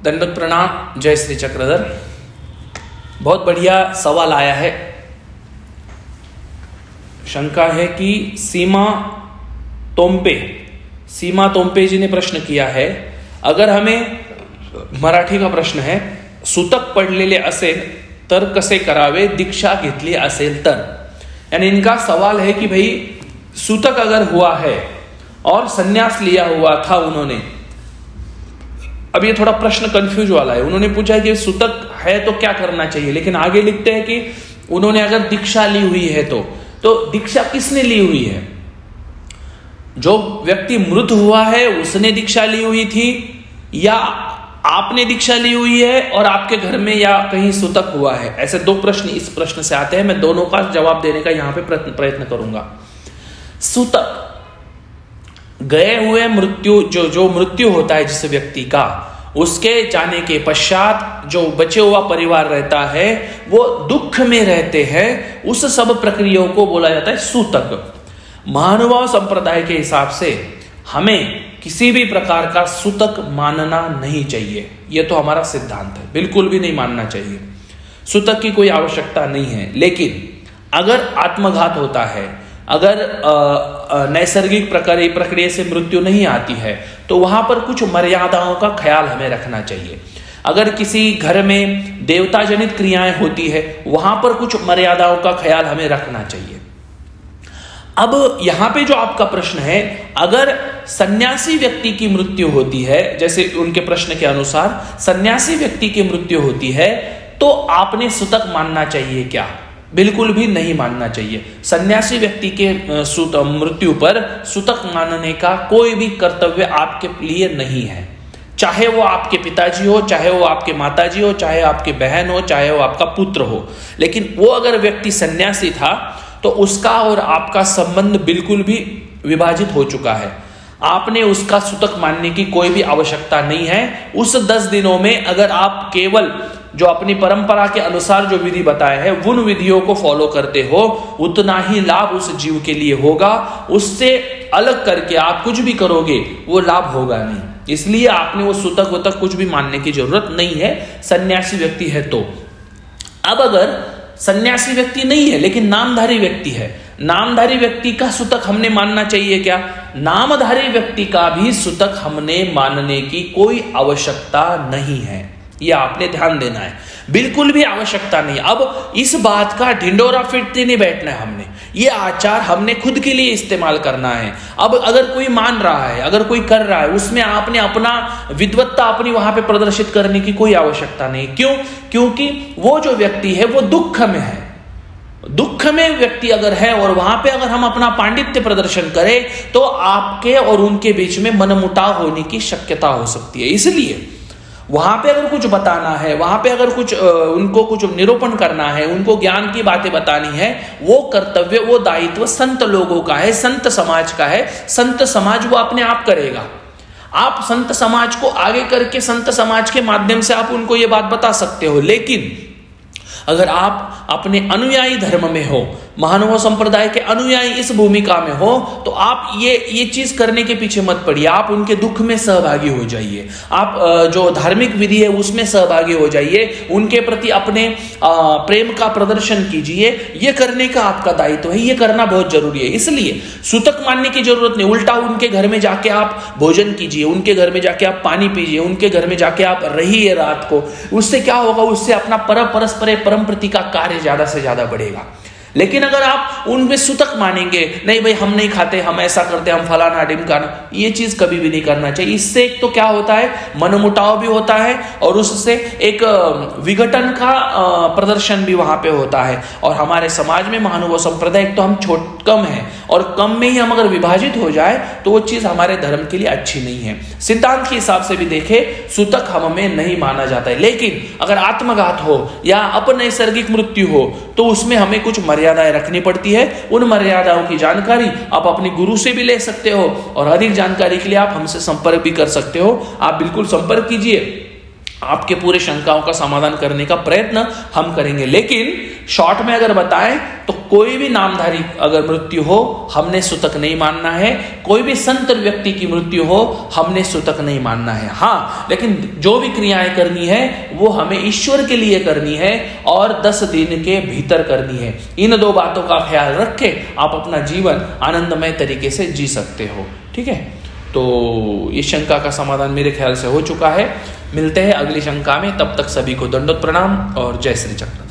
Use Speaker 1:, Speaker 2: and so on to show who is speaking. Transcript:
Speaker 1: दंडवत प्रणाम। जय श्री चक्रधर। बहुत बढ़िया सवाल आया है। शंका है कि सीमा तोम्पे जी ने प्रश्न किया है, अगर हमें मराठी का प्रश्न है, सुतक पडलेले असेल तर कसे करावे, दीक्षा घेतली असेल तर। यानी इनका सवाल है कि भाई सुतक अगर हुआ है और संन्यास लिया हुआ था उन्होंने, अब ये थोड़ा प्रश्न कंफ्यूज वाला है। उन्होंने पूछा कि सुतक है तो क्या करना चाहिए, लेकिन आगे लिखते हैं कि उन्होंने अगर दीक्षा ली हुई है तो दीक्षा किसने ली हुई है? जो व्यक्ति मृत हुआ है उसने दीक्षा ली हुई थी, या आपने दीक्षा ली हुई है और आपके घर में या कहीं सुतक हुआ है? ऐसे दो प्रश्न इस प्रश्न से आते हैं। मैं दोनों का जवाब देने का यहां पे प्रयत्न करूंगा। सुतक गए हुए मृत्यु, जो मृत्यु होता है जिस व्यक्ति का, उसके जाने के पश्चात जो बचे हुआ परिवार रहता है वो दुख में रहते हैं, उस सब प्रक्रियाओं को बोला जाता है सूतक। महानुभाव संप्रदाय के हिसाब से हमें किसी भी प्रकार का सूतक मानना नहीं चाहिए। यह तो हमारा सिद्धांत है, बिल्कुल भी नहीं मानना चाहिए। सूतक की कोई आवश्यकता नहीं है। लेकिन अगर आत्मघात होता है, अगर नैसर्गिक प्रक्रिया से मृत्यु नहीं आती है, तो वहां पर कुछ मर्यादाओं का ख्याल हमें रखना चाहिए। अगर किसी घर में देवता जनित क्रियाएं होती है, वहां पर कुछ मर्यादाओं का ख्याल हमें रखना चाहिए। अब यहां पे जो आपका प्रश्न है, अगर सन्यासी व्यक्ति की मृत्यु होती है, जैसे उनके प्रश्न के अनुसार सन्यासी व्यक्ति की मृत्यु होती है, तो आपने सुतक मानना चाहिए क्या? बिल्कुल भी नहीं मानना चाहिए। सन्यासी व्यक्ति के मृत्यु पर सुतक मानने का कोई भी कर्तव्य आपके लिए नहीं है। चाहे वो आपके पिताजी हो, चाहे वो आपके माताजी हो, चाहे आपके बहन हो, चाहे वो आपका पुत्र हो। लेकिन वो अगर व्यक्ति सन्यासी था तो उसका और आपका संबंध बिल्कुल भी विभाजित हो चुका है। आपने उसका सुतक मानने की कोई भी आवश्यकता नहीं है। उस 10 दिनों में अगर आप केवल जो अपनी परंपरा के अनुसार जो विधि बताए हैं उन विधियों को फॉलो करते हो, उतना ही लाभ उस जीव के लिए होगा। उससे अलग करके आप कुछ भी करोगे वो लाभ होगा नहीं। इसलिए आपने वो सुतक वतक कुछ भी मानने की जरूरत नहीं है, सन्यासी व्यक्ति है तो। अब अगर सन्यासी व्यक्ति नहीं है लेकिन नामधारी व्यक्ति है, नामधारी व्यक्ति का सुतक हमने मानना चाहिए क्या? नामधारी व्यक्ति का भी सुतक हमने मानने की कोई आवश्यकता नहीं है। यह आपने ध्यान देना है, बिल्कुल भी आवश्यकता नहीं। अब इस बात का ढिंडोरा पीटते नहीं बैठना है हमने। ये आचार हमने खुद के लिए इस्तेमाल करना है। अब अगर कोई मान रहा है, अगर कोई कर रहा है, उसमें आपने अपना विद्वत्ता अपनी वहां पे प्रदर्शित करने की कोई आवश्यकता नहीं। क्यों? क्योंकि वो जो व्यक्ति है वो दुख में है। दुख में व्यक्ति अगर है और वहां पे अगर हम अपना पांडित्य प्रदर्शन करें तो आपके और उनके बीच में मनमुटाव होने की शक्यता हो सकती है। इसलिए वहां पे अगर कुछ बताना है, वहां पे अगर कुछ उनको कुछ निरूपण करना है, उनको ज्ञान की बातें बतानी है, वो कर्तव्य, वो दायित्व संत लोगों का है, संत समाज का है। संत समाज वो अपने आप करेगा। आप संत समाज को आगे करके संत समाज के माध्यम से आप उनको ये बात बता सकते हो। लेकिन अगर आप अपने अनुयायी धर्म में हो, महानुभाव संप्रदाय के अनुयायी इस भूमिका में हो, तो आप ये चीज करने के पीछे मत पड़िए। आप उनके दुख में सहभागी हो जाइए। आप जो धार्मिक विधि है उसमें सहभागी हो जाइए। उनके प्रति अपने प्रेम का प्रदर्शन कीजिए। ये करने का आपका दायित्व है, ये करना बहुत जरूरी है। इसलिए सूतक मानने की जरूरत नहीं। उल्टा उनके घर में जाके आप भोजन कीजिए, उनके घर में जाके आप पानी पीजिए, उनके घर में जाके आप रहिए रात को। उससे क्या होगा? उससे अपना परस्पर परम प्रति का कार्य ज्यादा से ज्यादा बढ़ेगा। लेकिन अगर आप उनमें सुतक मानेंगे, नहीं भाई हम नहीं खाते, हम ऐसा करते, हम फलाना ढिमकाना, ये चीज कभी भी नहीं करना चाहिए। इससे एक तो क्या होता है, मनमुटाव भी होता है और उससे एक विघटन का प्रदर्शन भी वहां पे होता है। और हमारे समाज में महानुभाव संप्रदाय तो हम कम है, और कम में ही हम अगर विभाजित हो जाए तो वो चीज हमारे धर्म के लिए अच्छी नहीं है। सिद्धांत के हिसाब से भी देखे सुतक हमें नहीं माना जाता है। लेकिन अगर आत्मघात हो या अपनैसर्गिक मृत्यु हो तो उसमें हमें कुछ मर्यादाएं रखनी पड़ती है। उन मर्यादाओं की जानकारी आप अपने गुरु से भी ले सकते हो, और अधिक जानकारी के लिए आप हमसे संपर्क भी कर सकते हो। आप बिल्कुल संपर्क कीजिए, आपके पूरे शंकाओं का समाधान करने का प्रयत्न हम करेंगे। लेकिन शॉर्ट में अगर बताएं तो कोई भी नामधारी अगर मृत्यु हो हमने सूतक नहीं मानना है, कोई भी संत व्यक्ति की मृत्यु हो हमने सूतक नहीं मानना है। हाँ, लेकिन जो भी क्रियाएं करनी है वो हमें ईश्वर के लिए करनी है और 10 दिन के भीतर करनी है। इन 2 बातों का ख्याल रख के आप अपना जीवन आनंदमय तरीके से जी सकते हो। ठीक है, तो इस शंका का समाधान मेरे ख्याल से हो चुका है। मिलते हैं अगली शंका में, तब तक सभी को दंडोत प्रणाम और जय श्री चक्र।